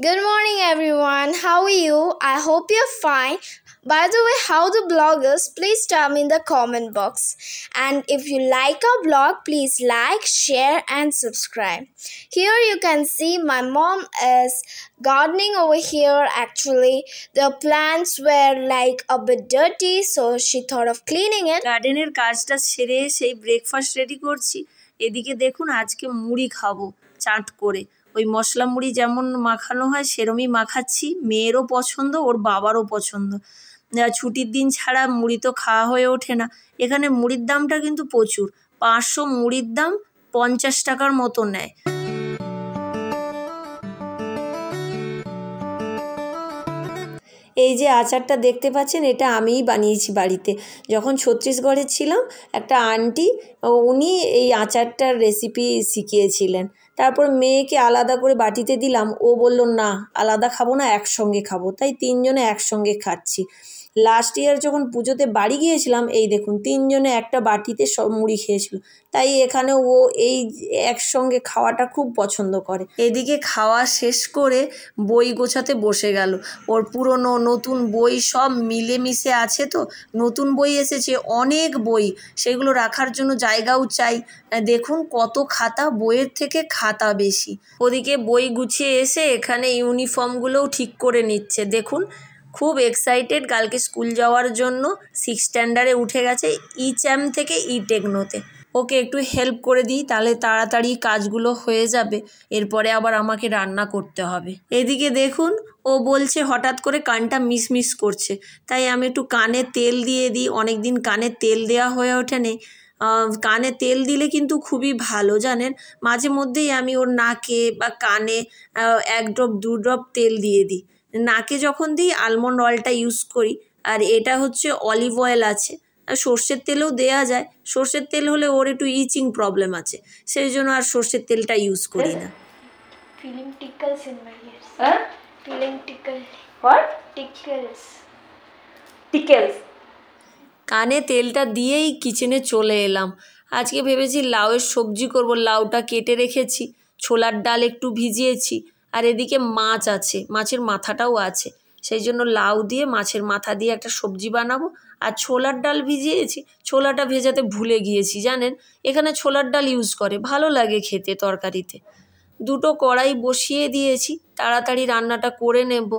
Good morning, everyone. How are you? I hope you're fine. By the way, how the blog is, please tell me in the comment box. And if you like our blog, please like, share, and subscribe. Here you can see my mom is gardening over here. Actually, the plants were like a bit dirty, so she thought of cleaning it. গার্ডেনের কাজটা সেরে সেই breakfast ready করছি। এদিকে দেখুন আজকে মুড়ি খাবো চাট করে, ওই মশলা মুড়ি যেমন মাখানো হয় সেরমই মাখাচ্ছি। মেয়েরও পছন্দ, ওর বাবারও পছন্দ। ছুটির দিন ছাড়া মুড়ি তো খাওয়া হয়ে ওঠে না। এখানে মুড়ির দামটা কিন্তু প্রচুর, 500 মুড়ির দাম 50 টাকার মতো নেয়। এই যে আচারটা দেখতে পাচ্ছেন, এটা আমিই বানিয়েছি বাড়িতে। যখন ছত্তিশগড়ে ছিলাম, একটা আন্টি উনি এই আচারটার রেসিপি শিখিয়েছিলেন। তারপর মেয়েকে আলাদা করে বাটিতে দিলাম, ও বলল না আলাদা খাবো না, একসঙ্গে খাবো। তাই তিনজনে একসঙ্গে খাচ্ছি। লাস্ট ইয়ার যখন পুজোতে বাড়ি গিয়েছিলাম, এই দেখুন তিনজনে একটা বাটিতে সব মুড়ি খেয়েছিল। তাই এখানে ও এই একসঙ্গে খাওয়াটা খুব পছন্দ করে। এদিকে খাওয়া শেষ করে বই গোছাতে বসে গেল। ওর পুরনো নতুন বই সব মিলেমিশে আছে, তো নতুন বই এসেছে অনেক বই, সেগুলো রাখার জন্য জায়গাও চাই। দেখুন কত খাতা, বইয়ের থেকে খাতা বেশি। ওদিকে বই গুছিয়ে এসে এখানে ইউনিফর্মগুলোও ঠিক করে নিচ্ছে। দেখুন খুব এক্সাইটেড কালকে স্কুল যাওয়ার জন্য। 6 স্ট্যান্ডার্ডে উঠে গেছে, চ্যাম থেকে টেকনোতে। ওকে একটু হেল্প করে দিই, তাহলে তাড়াতাড়ি কাজগুলো হয়ে যাবে। এরপরে আবার আমাকে রান্না করতে হবে। এদিকে দেখুন ও বলছে হঠাৎ করে কানটা মিসমিস করছে, তাই আমি একটু কানে তেল দিয়ে দিই। অনেক দিন কানে তেল দেওয়া হয়ে ওঠেনি। কানে তেল দিলে কিন্তু খুবই ভালো জানেন। মাঝে মধ্যেই আমি ওর নাকে বা কানে 1 ড্রপ 2 ড্রপ তেল দিয়ে দিই। নাকে যখন দিই আলমন্ড অয়েলটা ইউজ করি, আর এটা হচ্ছে অলিভ অয়েল আছে। আর সর্ষের তেলও দেওয়া যায়। সর্ষের তেল হলে ওর একটু ইচিং প্রবলেম আছে, সেই জন্য আর সর্ষের তেলটা ইউজ করি না। Feeling tickles in my ears. Feeling tickle. What? Tickles. টিকেলস। কানে তেলটা দিয়েই কিচেনে চলে এলাম। আজকে ভেবেছি লাউয়ের সবজি করব। লাউটা কেটে রেখেছি, ছোলার ডাল একটু ভিজিয়েছি, আর এদিকে মাছ আছে, মাছের মাথাটাও আছে। সেই জন্য লাউ দিয়ে মাছের মাথা দিয়ে একটা সবজি বানাবো। আর ছোলার ডাল ভিজিয়েছি, ছোলাটা ভেজাতে ভুলে গিয়েছি জানেন। এখানে ছোলার ডাল ইউজ করে, ভালো লাগে খেতে তরকারিতে। 2টো কড়াই বসিয়ে দিয়েছি, তাড়াতাড়ি রান্নাটা করে নেব।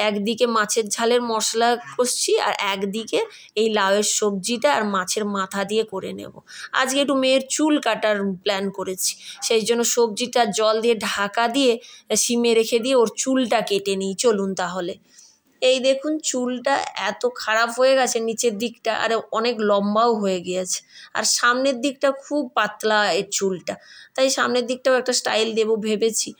একদিকে মাছের ঝালের মশলা কষছি, আর একদিকে এই লাউয়ের সবজিটা আর মাছের মাথা দিয়ে করে নেব। আজকে একটু মেয়ের চুল কাটার প্ল্যান করেছি, সেই জন্য সবজিটা জল দিয়ে ঢাকা দিয়ে সিমে রেখে দিয়ে ওর চুলটা কেটে নিই। চলুন তাহলে। এই দেখুন চুলটা এত খারাপ হয়ে গেছে নিচের দিকটা, আর অনেক লম্বাও হয়ে গিয়েছে। আর সামনের দিকটা খুব পাতলা এর চুলটা, তাই সামনের দিকটাও একটা স্টাইল দেব ভেবেছি।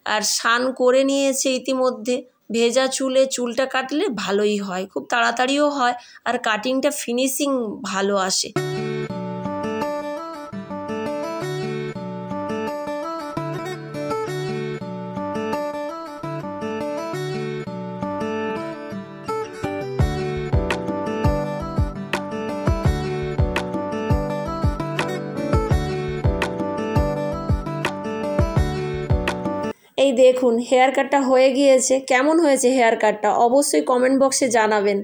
আর স্নান করে নিয়েছে ইতিমধ্যে। ভেজা চুলে চুলটা কাটলে ভালোই হয়, খুব তাড়াতাড়িও হয়, আর কাটিংটা ফিনিশিং ভালো আসে। এই দেখুন হেয়ার কাটটা হয়ে গিয়েছে। কেমন হয়েছে হেয়ার কাটটা অবশ্যই কমেন্ট বক্সে জানাবেন।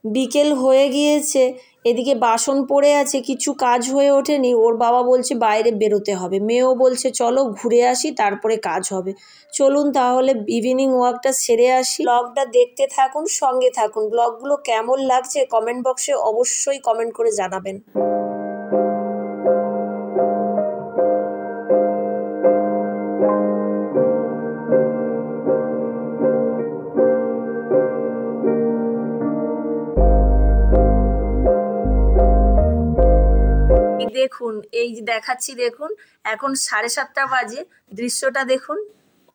বিকেল হয়ে গিয়েছে, এদিকে বাসন পড়ে আছে, কিছু কাজ হয়ে ওঠেনি। ওর বাবা বলছে বাইরে বেরোতে হবে, মেয়েও বলছে চলো ঘুরে আসি তারপরে কাজ হবে। চলুন তাহলে ইভিনিং ওয়াকটা সেরে আসি। ব্লগটা দেখতে থাকুন, সঙ্গে থাকুন। ব্লগগুলো কেমন লাগছে কমেন্ট বক্সে অবশ্যই কমেন্ট করে জানাবেন। দেখুন এই যে দেখাচ্ছি, দেখুন এখন 7:30 বাজে। দৃশ্যটা দেখুন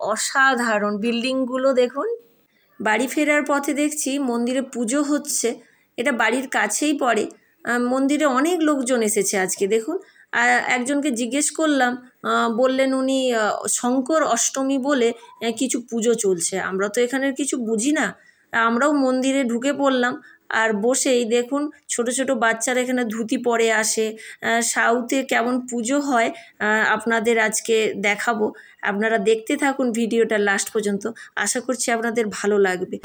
অসাধারণ, বিল্ডিংগুলো দেখুন। বাড়ি ফেরার পথে দেখছি মন্দিরে পুজো হচ্ছে, এটা বাড়ির কাছেই পড়ে। মন্দিরে অনেক লোকজন এসেছে আজকে দেখুন। একজনকে জিজ্ঞেস করলাম, বললেন উনি শঙ্কর অষ্টমী বলে কিছু পুজো চলছে। আমরা তো এখানের কিছু বুঝি না, আমরাও মন্দিরে ঢুকে পড়লাম। আর বসেই দেখুন ছোট ছোট বাচ্চারা এখানে ধুতি পরে আসে। সাউথে কেমন পুজো হয় আপনাদের আজকে দেখাবো। আপনারা দেখতে থাকুন ভিডিওটা লাস্ট পর্যন্ত, আশা করছি আপনাদের ভালো লাগবে।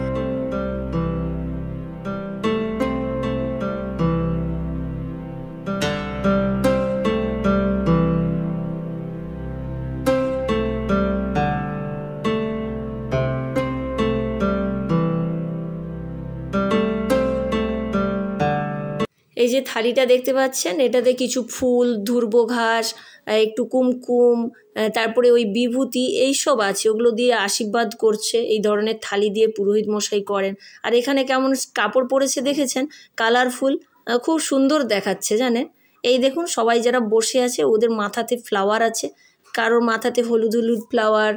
এই যে থালিটা দেখতে পাচ্ছেন, এটাতে কিছু ফুল, ধূর্ব ঘাস, একটু কুমকুম, তারপরে ওই বিভূতি এইসব আছে, ওগুলো দিয়ে আশীর্বাদ করছে। এই ধরনের থালি দিয়ে পুরোহিত মশাই করেন। আর এখানে কেমন কাপড় পরেছে দেখেছেন, কালারফুল, খুব সুন্দর দেখাচ্ছে জানেন। এই দেখুন সবাই যারা বসে আছে ওদের মাথাতে ফ্লাওয়ার আছে, কারোর মাথাতে হলুদ হলুদ ফ্লাওয়ার,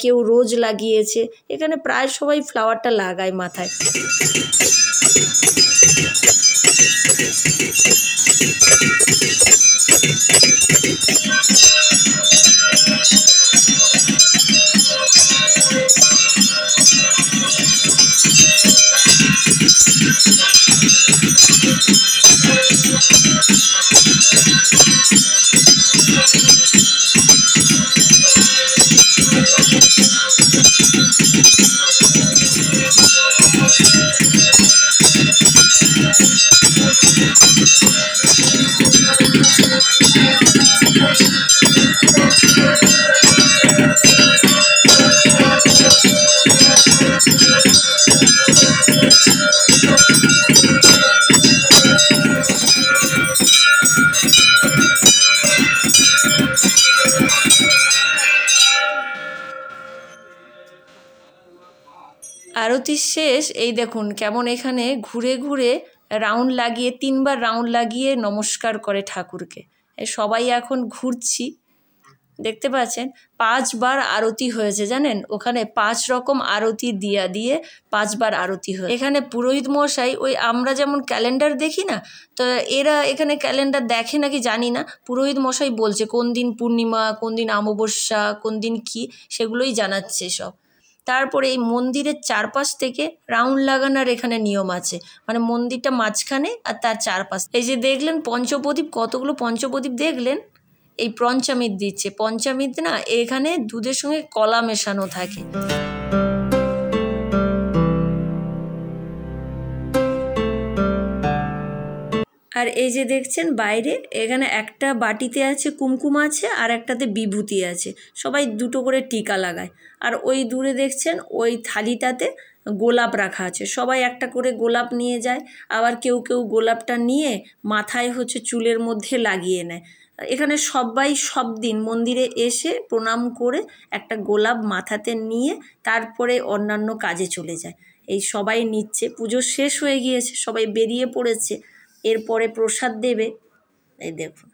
কেউ রোজ লাগিয়েছে। এখানে প্রায় সবাই ফ্লাওয়ারটা লাগায় মাথায়। আরতি শেষ, এই দেখুন কেমন এখানে ঘুরে ঘুরে রাউন্ড লাগিয়ে 3বার রাউন্ড লাগিয়ে নমস্কার করে ঠাকুরকে। সবাই এখন ঘুরছি, দেখতে পাচ্ছেন 5বার আরতি হয়েছে জানেন। ওখানে 5 রকম আরতি দিয়ে 5বার আরতি হয়। এখানে পুরোহিত মশাই ওই আমরা যেমন ক্যালেন্ডার দেখি না, তো এরা এখানে ক্যালেন্ডার দেখে নাকি জানি না, পুরোহিত মশাই বলছে কোন দিন পূর্ণিমা, কোন দিন অমাবস্যা, কোন দিন কি, সেগুলোই জানাচ্ছে সব। তারপরে এই মন্দিরের চারপাশ থেকে রাউন্ড লাগানোর এখানে নিয়ম আছে, মানে মন্দিরটা মাঝখানে আর তার চারপাশ। এই যে দেখলেন পঞ্চপ্রদীপ, কতগুলো পঞ্চপ্রদীপ দেখলেন, এই পঞ্চামৃত দিচ্ছে। পঞ্চামৃত না এখানে দুধের সঙ্গে কলা মেশানো থাকে। আর এই যে দেখছেন বাইরে, এখানে একটা বাটিতে আছে কুমকুম আছে আর একটাতে বিভূতি আছে, সবাই দুটো করে টিকা লাগায়। আর ওই দূরে দেখছেন ওই থালিটাতে গোলাপ রাখা আছে, সবাই একটা করে গোলাপ নিয়ে যায়। আবার কেউ কেউ গোলাপটা নিয়ে মাথায় চুলের মধ্যে লাগিয়ে নেয়। এখানে সবাই সব দিন মন্দিরে এসে প্রণাম করে একটা গোলাপ মাথাতে নিয়ে তারপরে অন্যান্য কাজে চলে যায়। এই সবাই নিচ্ছে, পুজো শেষ হয়ে গিয়েছে, সবাই বেরিয়ে পড়েছে। এরপরে প্রসাদ দেবে, এই দেখুন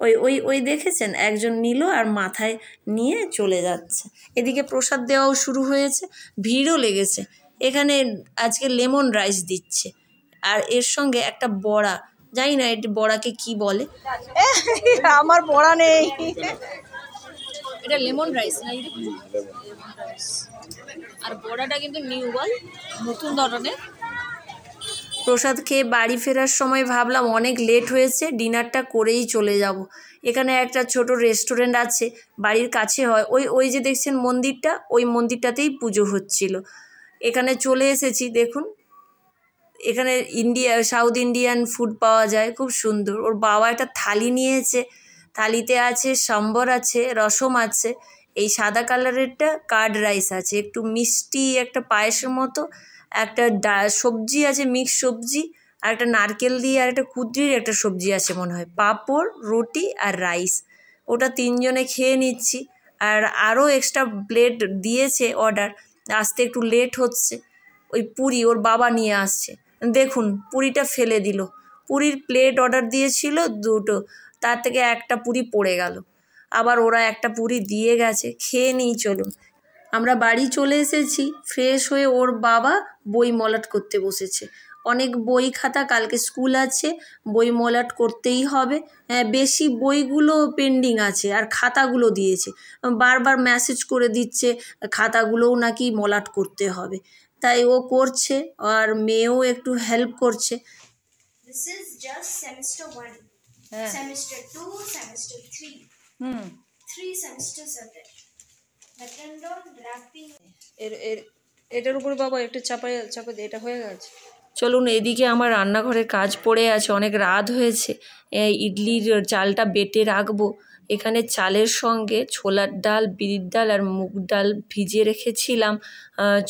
ওই ওই ওই দেখেছেন একজন নিল আর মাথায় নিয়ে চলে যাচ্ছে। এদিকে প্রসাদ দেওয়াও শুরু হয়েছে, ভিড়ও লেগেছে। এখানে আজকে লেমন রাইস দিচ্ছে, আর এর সঙ্গে একটা বড়া, জানি না এটি বড়াকে কি বলে, আমার বড়া নেই। এটা লেমন রাইস না, আর বড়াটা কিন্তু নিউ বল, নতুন ধরনের। প্রসাদ খেয়ে বাড়ি ফেরার সময় ভাবলাম অনেক লেট হয়েছে, ডিনারটা করেই চলে যাব। এখানে একটা ছোট রেস্টুরেন্ট আছে, বাড়ির কাছে হয়। ওই যে দেখছেন মন্দিরটা, ওই মন্দিরটাতেই পুজো হচ্ছিল। এখানে চলে এসেছি, দেখুন এখানে সাউথ ইন্ডিয়ান ফুড পাওয়া যায়, খুব সুন্দর। ওর বাবা একটা থালি নিয়েছে, থালিতে আছে সম্বর আছে, রসম আছে, এই সাদা কালারেরটা কার্ড রাইস আছে, একটু মিষ্টি একটা পায়েসের মতো, একটা সবজি আছে, মিক্স সবজি, আর একটা নারকেল দিয়ে আর একটা কুদ্রির একটা সবজি আছে মনে হয়, পাঁপড়, রুটি আর রাইস। ওটা 3 জনে খেয়ে নিচ্ছি। আর আরও এক্সট্রা প্লেট দিয়েছে অর্ডার, আসতে একটু লেট হচ্ছে। ওই পুরি ওর বাবা নিয়ে আসছে, দেখুন পুরিটা ফেলে দিল। পুরির প্লেট অর্ডার দিয়েছিল 2টো, তার থেকে একটা পুরি পড়ে গেল। আবার ওরা একটা পুরি দিয়ে গেছে, খেয়ে নিই চলুন। আমরা বাড়ি চলে এসেছি, ফ্রেশ হয়ে ওর বাবা বই মলাট করতে বসেছে। অনেক বই খাতা, কালকে স্কুল আছে, বই মলাট করতেই হবে। বেশি বইগুলো পেন্ডিং আছে, আর খাতাগুলো দিয়েছে, বারবার মেসেজ করে দিচ্ছে খাতাগুলোও নাকি মলাট করতে হবে। তাই ও করছে, আর মেয়েও একটু হেল্প করছে। This is just semester 1. হ্যাঁ Semester 2, semester 3. Hmm 3 semesters are there. Button down, wrapping. এটার উপরে বাবা একটু চাপা দিয়ে, এটা হয়ে গেছে। চলুন, এদিকে আমার রান্নাঘরের কাজ পড়ে আছে, অনেক রাত হয়েছে। ইডলির চালটা বেটে রাখবো। এখানে চালের সঙ্গে ছোলার ডাল, বিরির ডাল আর মুগ ডাল ভিজিয়ে রেখেছিলাম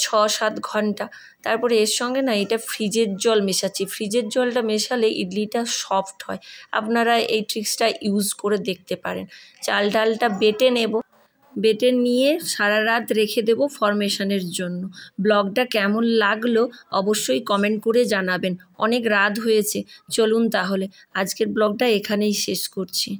6-7 ঘন্টা। তারপরে এর সঙ্গে না এটা ফ্রিজের জল মেশাচ্ছি। ফ্রিজের জলটা মেশালে ইডলিটা সফট হয়। আপনারা এই ট্রিক্সটা ইউজ করে দেখতে পারেন। চাল ডালটা বেটে নেব, বেটে নিয়ে সারা রাত রেখে দেব ফরমেশনের জন্য। ব্লগটা কেমন লাগলো অবশ্যই কমেন্ট করে জানাবেন। অনেক রাত হয়েছে, চলুন তাহলে আজকের ব্লগটা এখানেই শেষ করছি।